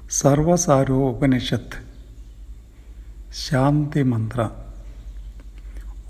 SARVASAROPANISHAD Shanti Mantra.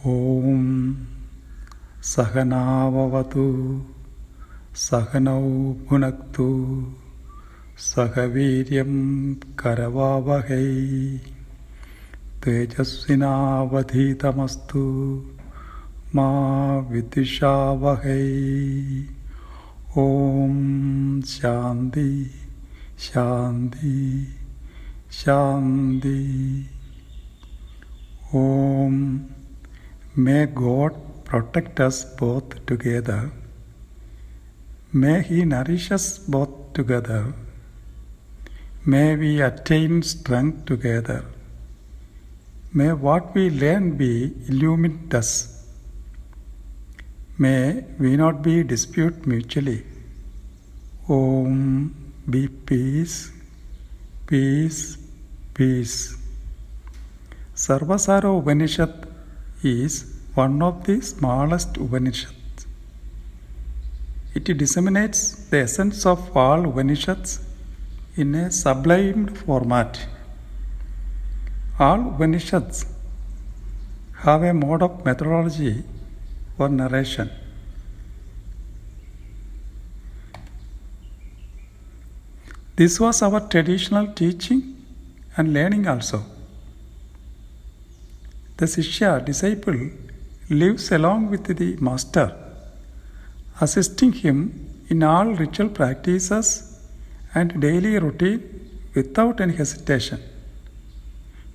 Om Sahanavavatu Sahanau Bhunaktu Sahaviryam Karavavahai Tejasvinavadhitamastu Ma Vidishavahai. Om Shanti Shanti Shanti. Om. May God protect us both together. May He nourish us both together. May we attain strength together. May what we learn be illumined us. May we not be dispute mutually. Om. Be peace, peace, peace. Sarvasara Upanishad is one of the smallest Upanishads. It disseminates the essence of all Upanishads in a sublimed format. All Upanishads have a mode of methodology for narration. This was our traditional teaching and learning also. The Shishya, disciple, lives along with the master, assisting him in all ritual practices and daily routine without any hesitation.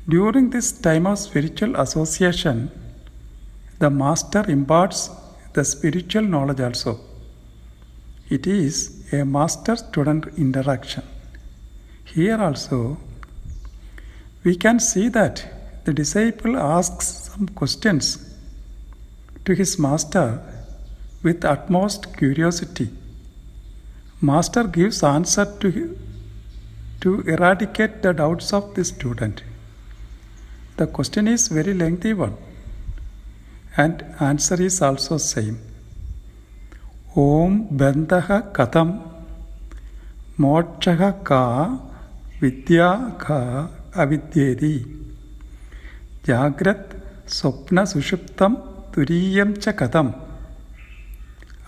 During this time of spiritual association, the master imparts the spiritual knowledge also. It is a master-student interaction. Here also, we can see that the disciple asks some questions to his master with utmost curiosity. Master gives answer to eradicate the doubts of the student. The question is very lengthy one, and answer is also same. Om Bandhaha Katham Mokshaha Ka Vidya Ka Avidyedi Jagrat Swapna Sushuptam Turiyam Cha Katham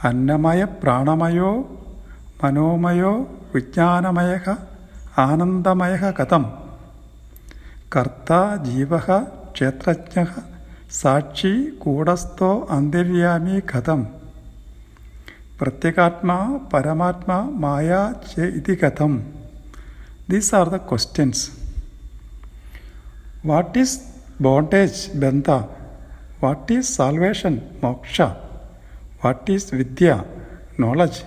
Annamaya Pranamayo Manomayo Vijnanamayaha Anandamayaha Katham Karta Jivaha Kshetrajnaha Sakshi Kudasto Andiryami Katham Pratyekatma, Paramatma, Maya, Che iti Katham. These are the questions. What is bondage, Bandha? What is salvation, Moksha? What is Vidya, knowledge?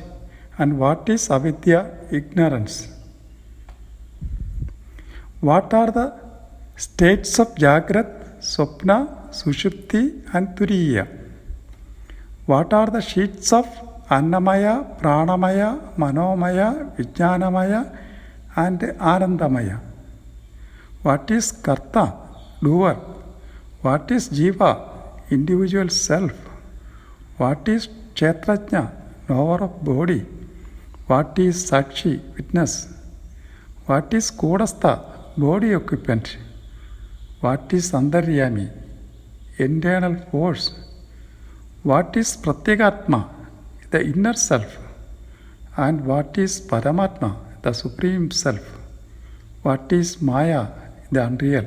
And what is Avidya, ignorance? What are the states of Jagrat, Swapna, Sushupti and Turiya? What are the sheets of Annamaya, Pranamaya, Manomaya, Vijnanamaya and Anandamaya? What is Karta, doer? What is Jiva, individual self? What is Kshetrajna, knower of body? What is Sakshi, witness? What is Kudastha, body occupant? What is Andaryami, internal force? What is Pratyekatma, the inner self? And what is Paramatma, the supreme self? What is Maya, the unreal?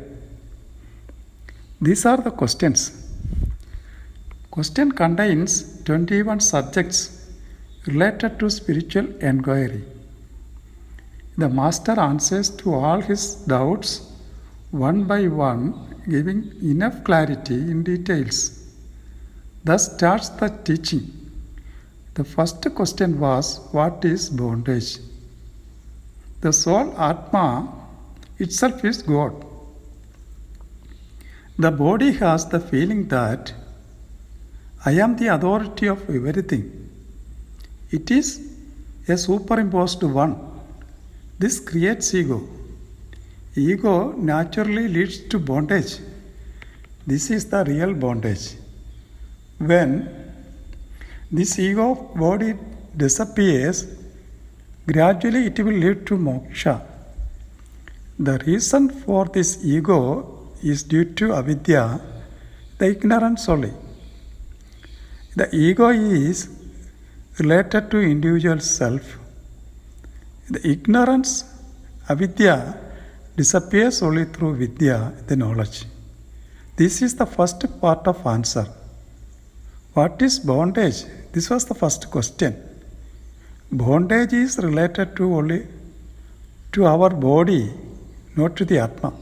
These are the questions. Question contains 21 subjects related to spiritual enquiry. The master answers to all his doubts one by one, giving enough clarity in details. Thus starts the teaching. The first question was, what is bondage? The soul Atma itself is God. The body has the feeling that I am the authority of everything. It is a superimposed one. This creates ego. Ego naturally leads to bondage. This is the real bondage. When this ego body disappears, gradually it will lead to moksha. The reason for this ego is due to avidya, the ignorance only. The ego is related to individual self. The ignorance, avidya, disappears only through vidya, the knowledge. This is the first part of answer. What is bondage? This was the first question. Bondage is related to only to our body, not to the Atma.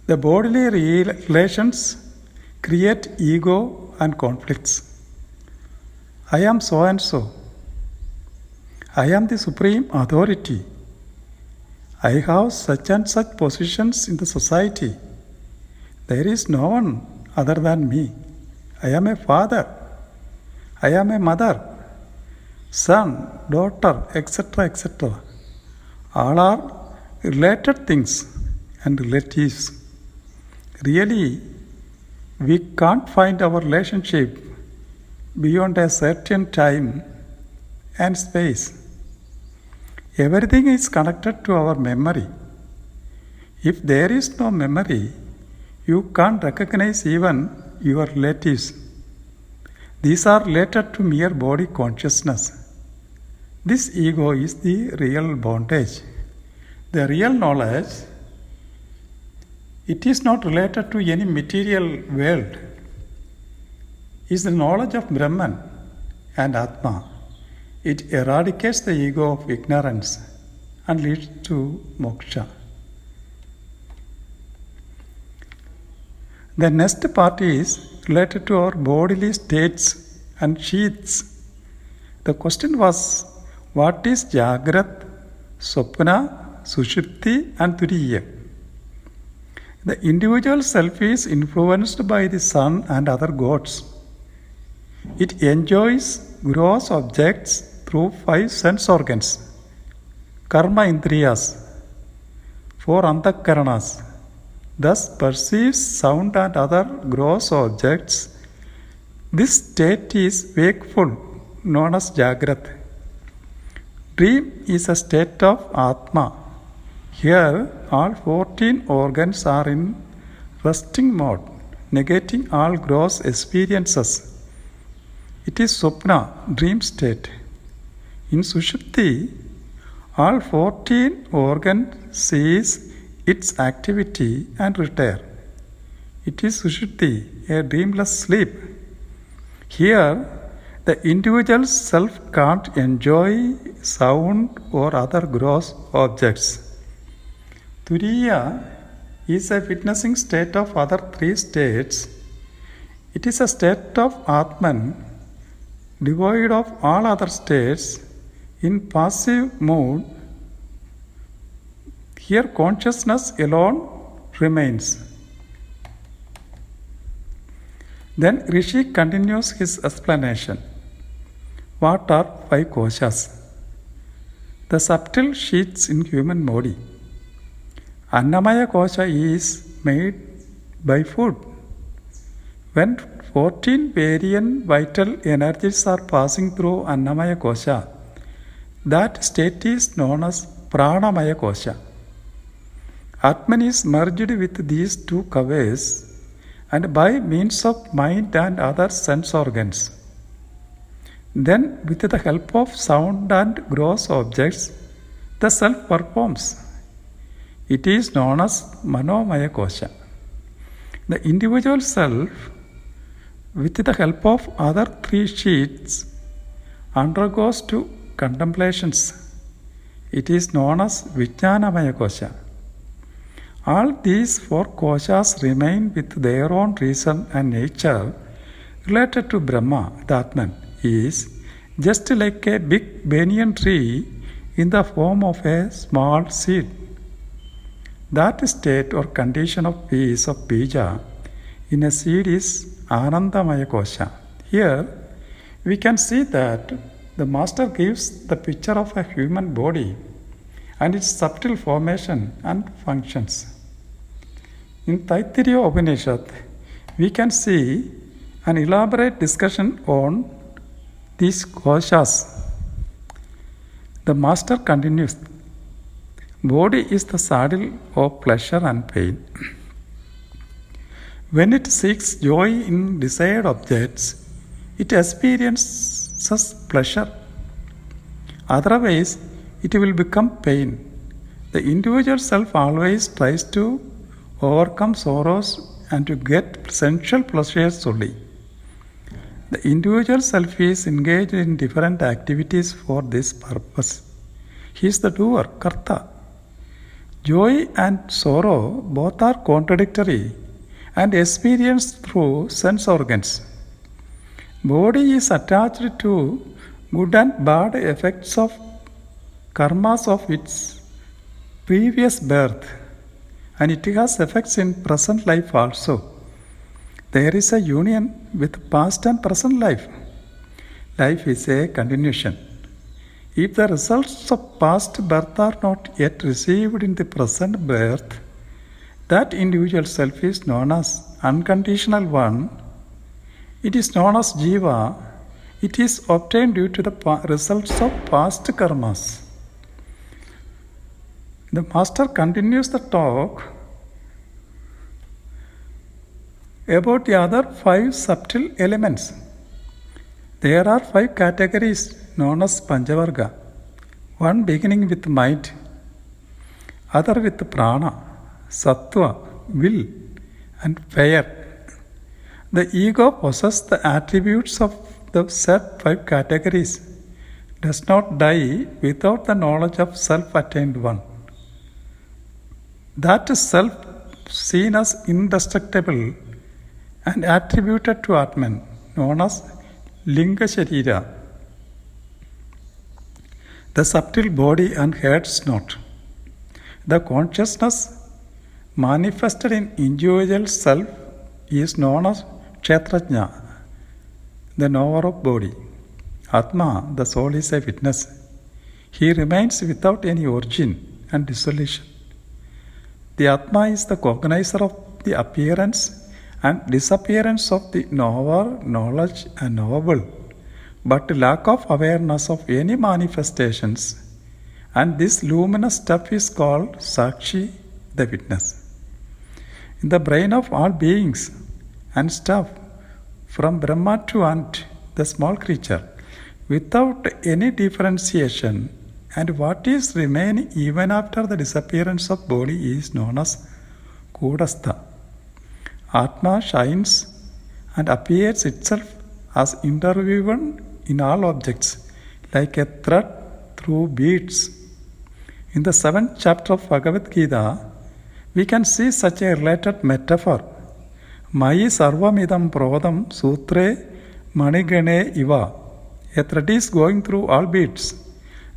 The bodily relations create ego and conflicts. I am so and so. I am the supreme authority. I have such and such positions in the society. There is no one other than me. I am a father. I am a mother, son, daughter, etc., etc. All are related things and relatives. Really, we can't find our relationship beyond a certain time and space. Everything is connected to our memory. If there is no memory, you can't recognize even your relatives. These are related to mere body consciousness. This ego is the real bondage. The real knowledge, it is not related to any material world. It is the knowledge of Brahman and Atma. It eradicates the ego of ignorance and leads to moksha. The next part is related to our bodily states and sheaths. The question was, what is Jagrat, Swapna, Sushupti and Turiya? The individual self is influenced by the sun and other gods. It enjoys gross objects through 5 sense organs, karma indriyas, 4 antakaranas, thus perceives sound and other gross objects. This state is wakeful, known as Jagrat. Dream is a state of Atma. Here, all 14 organs are in resting mode, negating all gross experiences. It is Swapna, dream state. In Sushupti, all 14 organs cease its activity and retire. It is Sushupti, a dreamless sleep. Here, the individual self can't enjoy sound or other gross objects. Turiya is a witnessing state of other 3 states. It is a state of Atman, devoid of all other states, in passive mood. Here consciousness alone remains. Then Rishi continues his explanation. What are 5 koshas? The subtle sheaths in human body. Annamaya kosha is made by food. When 14 variant vital energies are passing through Annamaya kosha, that state is known as Pranamaya kosha. Atman is merged with these 2 kavas and by means of mind and other sense organs. Then, with the help of sound and gross objects, the self performs. It is known as Manomaya kosha. The individual self, with the help of other 3 sheaths, undergoes 2 contemplations. It is known as Vijnanamaya kosha. All these 4 koshas remain with their own reason and nature related to Brahma, the Atman, is just like a big banyan tree in the form of a small seed. That state or condition of peace of bija in a seed is Anandamaya kosha. Here we can see that the master gives the picture of a human body and its subtle formation and functions. In Taittiriya Upanishad, we can see an elaborate discussion on these koshas. The master continues, Body is the saddle of pleasure and pain. When it seeks joy in desired objects, it experiences pleasure. Otherwise, it will become pain. The individual self always tries to overcome sorrows and to get sensual pleasures only. The individual self is engaged in different activities for this purpose. He is the doer, karta. Joy and sorrow both are contradictory and experienced through sense organs. Body is attached to good and bad effects of karmas of its previous birth, and it has effects in present life also. There is a union with past and present life. Life is a continuation. If the results of past birth are not yet received in the present birth, that individual self is known as unconditional one. It is known as jiva. It is obtained due to the results of past karmas. The master continues the talk about the other 5 subtle elements. There are 5 categories known as Panchavarga. One beginning with mind, other with prana, sattva, will, and fire. The ego possesses the attributes of the said 5 categories, does not die without the knowledge of self-attained one. That is self seen as indestructible and attributed to Atman, known as Linga Sharira, the subtle body and head's not. The consciousness manifested in individual self is known as Kshetrajna, the knower of body. Atma, the soul, is a witness. He remains without any origin and dissolution. The Atma is the cognizer of the appearance and disappearance of the knower, knowledge, and knowable, but lack of awareness of any manifestations, and this luminous stuff is called Sakshi, the witness. In the brain of all beings and stuff, from Brahma to Ant, the small creature, without any differentiation, and what is remaining even after the disappearance of body is known as Kudastha. Atma shines and appears itself as interwoven in all objects, like a thread through beads. In the 7th chapter of Bhagavad Gita, we can see such a related metaphor. Mayi sarvamidam prodam sutre manigane iva. A thread is going through all beads.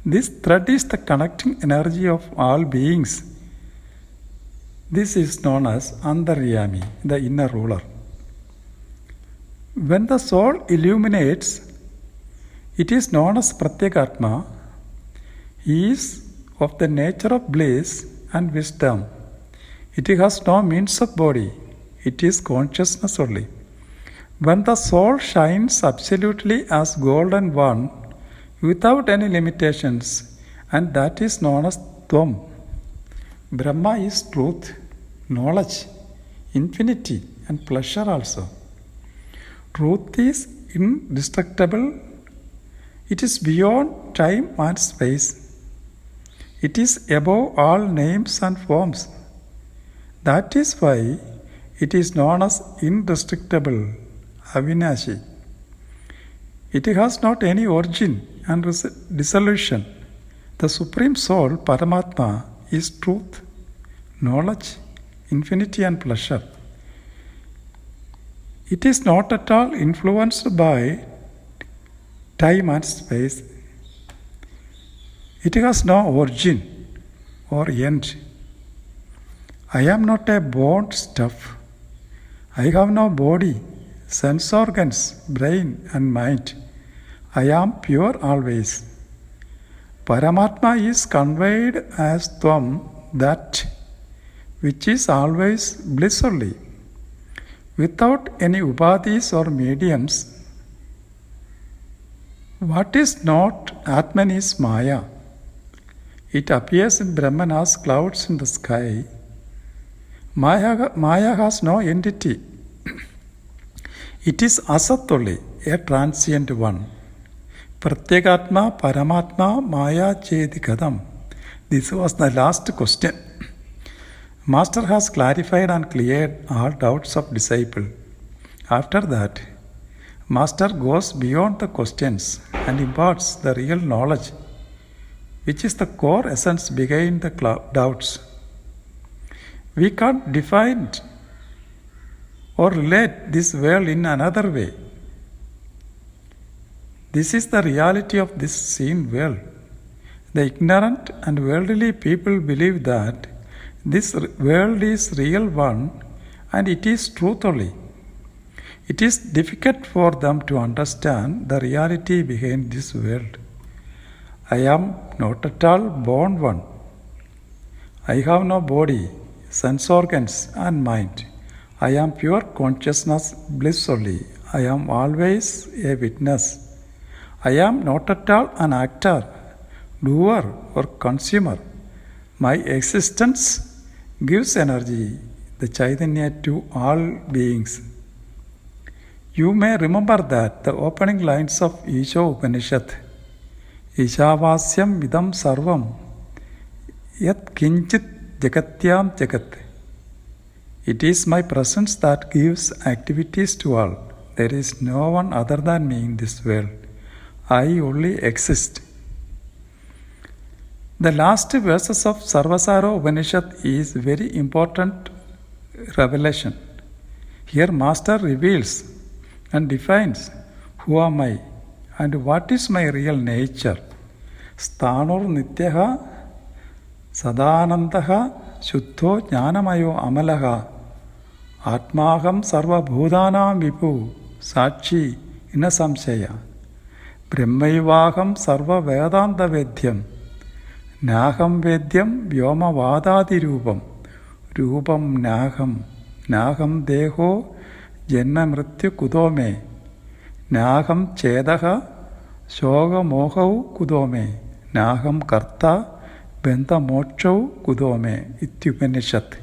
This thread is the connecting energy of all beings. This is known as Antaryami, the inner ruler. When the soul illuminates, it is known as Pratyekatma. He is of the nature of bliss and wisdom. It has no means of body. It is consciousness only. When the soul shines absolutely as golden one, without any limitations, and that is known as Tvam. Brahma is truth, knowledge, infinity, and pleasure also. Truth is indestructible. It is beyond time and space. It is above all names and forms. That is why it is known as indestructible, Avinashi. It has not any origin and dissolution. The Supreme Soul, Paramatma, is truth, knowledge, infinity, and pleasure. It is not at all influenced by time and space. It has no origin or end. I am not a born stuff. I have no body, sense organs, brain, and mind. I am pure always. Paramatma is conveyed as Tvam, that which is always bliss only, without any upadhis or mediums. What is not Atman is Maya. It appears in Brahman as clouds in the sky. Maya has no entity. It is Asat only, a transient one. Pratyagatma Paramatma Maya Chedi Kadam. This was the last question. Master has clarified and cleared all doubts of disciple. After that, Master goes beyond the questions and imparts the real knowledge, which is the core essence behind the doubts. We can't define or relate this world in another way. This is the reality of this seen world. The ignorant and worldly people believe that this world is real one and it is truth only. It is difficult for them to understand the reality behind this world. I am not at all born one. I have no body, sense organs and mind. I am pure consciousness bliss only. I am always a witness. I am not at all an actor, doer or consumer. My existence gives energy, the Chaitanya to all beings. You may remember that the opening lines of Isha Upanishad, Ishavasyam vidam sarvam, yat kinchit jagatyam jagat. It is my presence that gives activities to all. There is no one other than me in this world. I only exist. The last verses of Sarvasaro Upanishad is very important revelation. Here Master reveals and defines who am I and what is my real nature. Sthanur nityaha sadanantaha shuddho jnanamayo amalaha atmaham sarva bhudanam vipu sakshi ina samshaya brahmaivaham sarva vedanta vedyam naham vedyam vyoma vadadi rupam rupam naham deho janma mrityu kudome naham chedaha shoga mohau kudome naham karta benta mokshau kudome ityupanishad.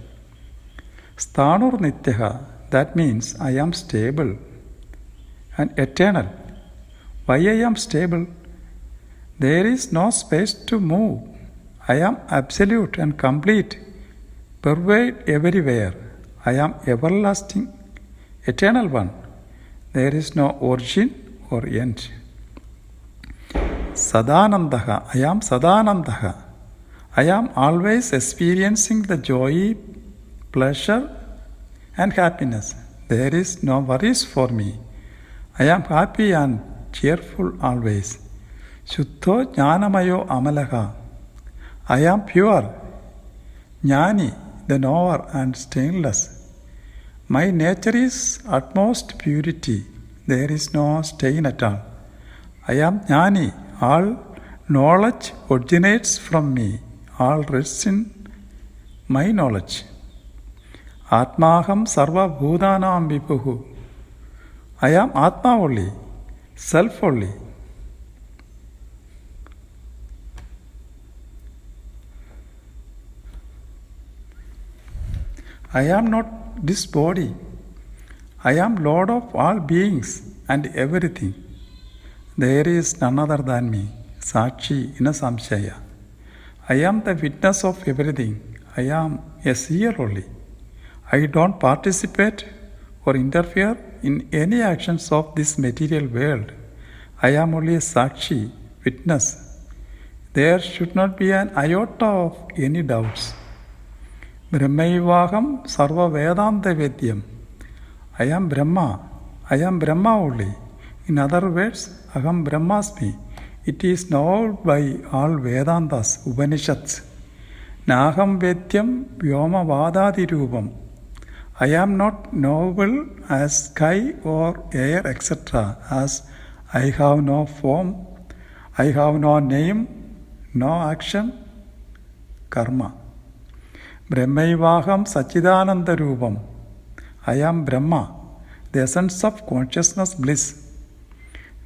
Sthanur nityaha, that means I am stable and eternal. Why I am stable? There is no space to move. I am absolute and complete, pervade everywhere. I am everlasting, eternal one. There is no origin or end. Sadanandaha, I am Sadanandaha. I am always experiencing the joy, pleasure and happiness. There is no worries for me. I am happy and cheerful always. Shuddho jnanamayo amalaha. I am pure, jnani, the knower and stainless. My nature is utmost purity. There is no stain at all. I am jnani. All knowledge originates from me. All rests in my knowledge. Atmaham sarva bhudanam vipuhu. I am Atma only, self only. I am not this body. I am Lord of all beings and everything. There is none other than me, Sakshi ina samshaya. I am the witness of everything. I am a seer only. I don't participate or interfere in any actions of this material world. I am only a Sakshi, witness. There should not be an iota of any doubts. Brahmaivaham sarva vedanta vedyam. I am Brahma. I am Brahma only. In other words, Aham Brahmasmi. It is known by all Vedantas, Upanishads. Naham vedyam vyoma vadadi rupam. I am not knowable as sky or air, etc. As I have no form, I have no name, no action, karma. Brahmaivaham Sachidananda Rupam. I am Brahma, the essence of consciousness bliss.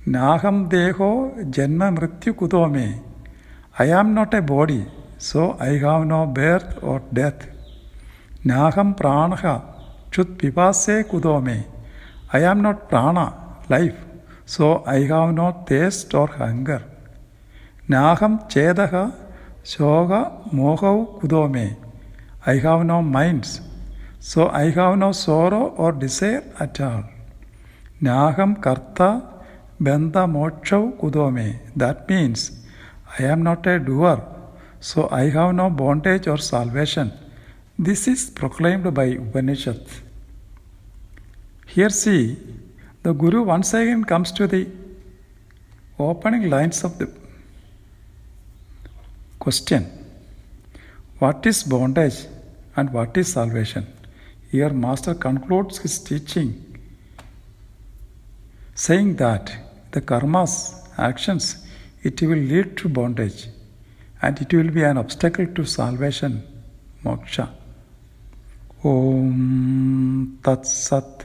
Naham Deho Janma Mrityu Kudome. I am not a body, so I have no birth or death. Naham pranaha chut pipase kudome. I am not prana, life, so I have no thirst or hunger. Naham chedaha shoga mohau kudome. I have no minds, so I have no sorrow or desire at all. Naham karta bendha mokshau kudome. That means I am not a doer, so I have no bondage or salvation. This is proclaimed by Upanishad. Here see, the Guru once again comes to the opening lines of the question. What is bondage and what is salvation? Here Master concludes his teaching saying that the karmas, actions, it will lead to bondage and it will be an obstacle to salvation, moksha. Om Tat Sat.